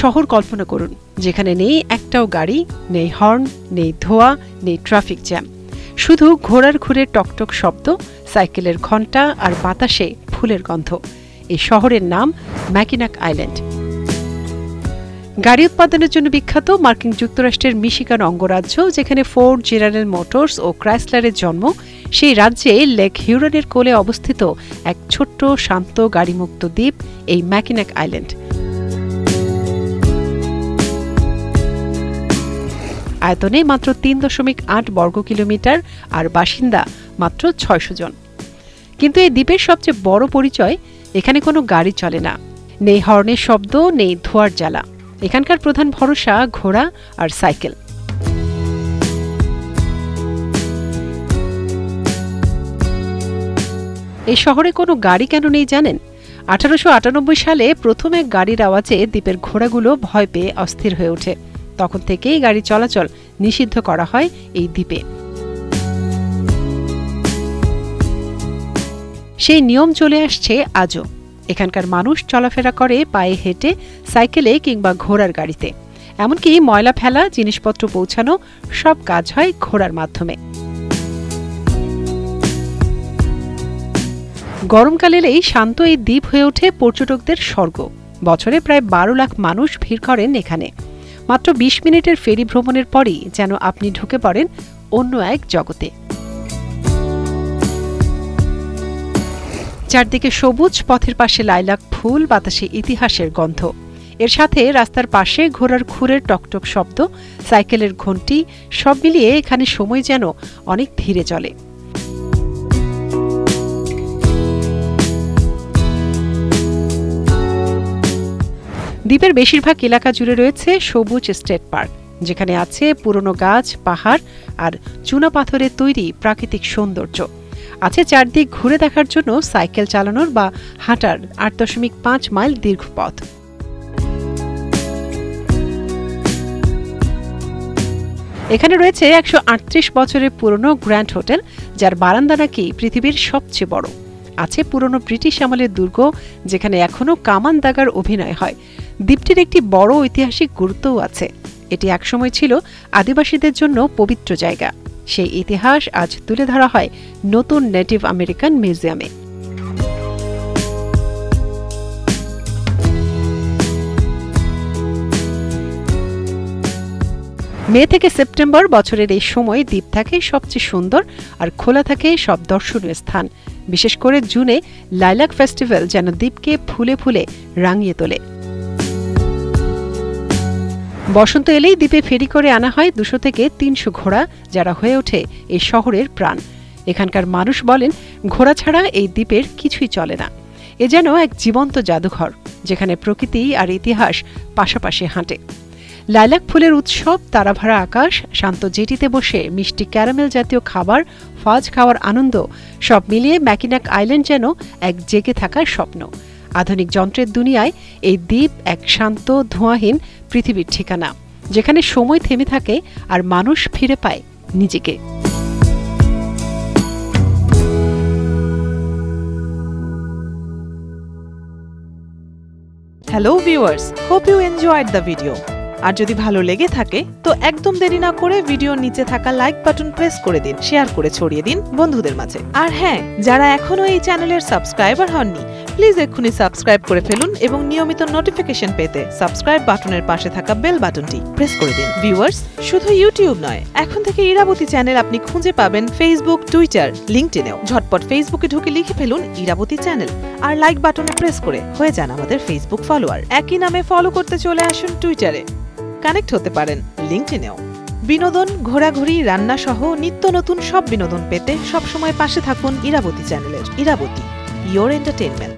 শহর কল্পনা করুন যেখানে নেই একটাও গাড়ি, নেই হর্ন, নেই ধোঁয়া, নেই ট্রাফিক জ্যাম, শুধু ঘোড়ার খুরের টকটক শব্দ, সাইকেলের ঘণ্টা আর বাতাসে ফুলের গন্ধ। এই শহরের নাম ম্যাকিনাক আইল্যান্ড। গাড়ি উৎপাদনের জন্য বিখ্যাত মার্কিন যুক্তরাষ্ট্রের মিশিগান অঙ্গরাজ্য, যেখানে ফোর্ড, জেনারেল মোটরস ও ক্রাইসলারের জন্ম, সেই রাজ্যে লেক হিউরনের কোলে অবস্থিত এক ছোট্ট শান্ত গাড়িমুক্ত দ্বীপ এই ম্যাকিনাক আইল্যান্ড। আয়তনে মাত্র ৩.৮ বর্গ কিলোমিটার আর বাসিন্দা মাত্র ৬০০ জন। কিন্তু এই দ্বীপের সবচেয়ে বড় পরিচয়, এখানে কোনো গাড়ি চলে না, নেই হর্নের শব্দ, নেই ধোঁয়ার জ্বালা। এখানকার প্রধান ভরসা ঘোড়া আর সাইকেল। এই শহরে কোনো গাড়ি কেন নেই জানেন? 1898 সালে প্রথম এক গাড়ির আওয়াজে দ্বীপের ঘোড়াগুলো ভয় পেয়ে অস্থির হয়ে ওঠে। তখন থেকেই গাড়ি চলাচল নিষিদ্ধ করা হয় এই দ্বীপে। সেই নিয়ম চলে আসছে আজও। এখানকার মানুষ চলাফেরা করে পায়ে হেঁটে, সাইকেলে কিংবা ঘোড়ার গাড়িতে। এমনকি ময়লা ফেলা, জিনিসপত্র পৌঁছানো সব কাজ হয় ঘোড়ার মাধ্যমে। গরমকাল এলেই শান্ত এই দ্বীপ হয়ে ওঠে পর্যটকদের স্বর্গ। বছরে প্রায় 12 লাখ মানুষ ভিড় করেন এখানে। মাত্র 20 মিনিটের ফেরি ভ্রমণের পরই যেন আপনি ঢুকে পড়েন অন্য এক জগতে। চারদিকে সবুজ, পথের পাশে লাইলাক ফুল, বাতাসে ইতিহাসের গন্ধ। এর সাথে রাস্তার পাশে ঘোড়ার খুরের টকটক শব্দ, সাইকেলের ঘণ্টি, সব মিলিয়ে এখানে সময় যেন অনেক ধীরে চলে। দ্বীপের বেশিরভাগ এলাকা জুড়ে রয়েছে সবুজ স্টেট পার্ক, যেখানে আছে পুরনো গাছ, পাহাড় আর চুনা পাথরের তৈরি প্রাকৃতিক সৌন্দর্য। আছে চারদিক ঘুরে দেখার জন্য সাইকেল চালানোর বা হাঁটার 8.5 মাইল দীর্ঘ পথ। এখানে রয়েছে 138 বছরের পুরনো গ্র্যান্ড হোটেল, যার বারান্দা নাকি পৃথিবীর সবচেয়ে বড়। আছে পুরনো ব্রিটিশ আমলের দুর্গ, যেখানে এখনো কামান দাগার অভিনয় হয়। দ্বীপটির একটি বড় ঐতিহাসিক গুরুত্বও আছে। এটি একসময় ছিল আদিবাসীদের জন্য পবিত্র জায়গা। সেই ইতিহাস আজ তুলে ধরা হয় নতুন নেটিভ আমেরিকান মিউজিয়ামে। মে থেকে সেপ্টেম্বর বছরের এই সময় দ্বীপ থাকে সবচেয়ে সুন্দর আর খোলা থাকে সব দর্শনীয় স্থান। বিশেষ করে জুনে লাইলাক ফেস্টিভ্যাল যেন দ্বীপকে ফুলে ফুলে রাঙিয়ে তোলে। বসন্ত এলেই দ্বীপে ফেরি করে আনা হয় 200 থেকে 300 ঘোড়া, যারা হয়ে ওঠে এই শহরের প্রাণ। এখানকার মানুষ বলেন, ঘোড়া ছাড়া এই দ্বীপের কিছুই চলে না। এ যেন এক জীবন্ত জাদুঘর, যেখানে প্রকৃতি আর ইতিহাস পাশাপাশি হাঁটে। লাইলাক ফুলের উৎসব, তারাভরা আকাশ, শান্ত জেটিতে বসে মিষ্টি ক্যারামেল জাতীয় খাবার, ফাজ খাওয়ার আনন্দ, সব মিলিয়ে ম্যাকিনাক আইল্যান্ড যেন এক জেগে থাকার স্বপ্ন। আধুনিক যন্ত্রের দুনিয়ায় এই দ্বীপ এক শান্ত, ধোঁয়াহীন পৃথিবীর ঠিকানা, যেখানে সময় থেমে থাকে আর মানুষ ফিরে পায় নিজেকে। Hello viewers, hope you enjoyed the video. আর যদি ভালো লেগে থাকে তো একদম দেরি না করে ভিডিওর নিচে থাকা লাইক বাটন প্রেস করে দিন, শেয়ার করে ছড়িয়ে দিন বন্ধুদের মাঝে। আর হ্যাঁ, যারা এখনো এই চ্যানেলের সাবস্ক্রাইবার হননি, প্লিজ এক্ষুনি সাবস্ক্রাইব করে ফেলুন এবং নিয়মিত নোটিফিকেশন পেতে সাবস্ক্রাইব বাটনের পাশে থাকা বেল বাটনটি প্রেস করে দিন। ভিউয়ার্স, শুধু ইউটিউব নয়, এখন থেকে ইরাবতী চ্যানেল আপনি খুঁজে পাবেন ফেসবুক, টুইটার, লিঙ্কডইনেও। ঝটপট ফেসবুকে ঢুকে লিখে ফেলুন ইরাবতী চ্যানেল আর লাইক বাটনে প্রেস করে হয়ে যান আমাদের ফেসবুক ফলোয়ার। একই নামে ফলো করতে চলে আসুন টুইটারে, কানেক্ট হতে পারেন লিঙ্কডইনেও। বিনোদন, ঘোরাঘুরি, রান্না সহ নিত্য নতুন সব বিনোদন পেতে সবসময় পাশে থাকুন ইরাবতী চ্যানেলের। Irabati, your entertainment.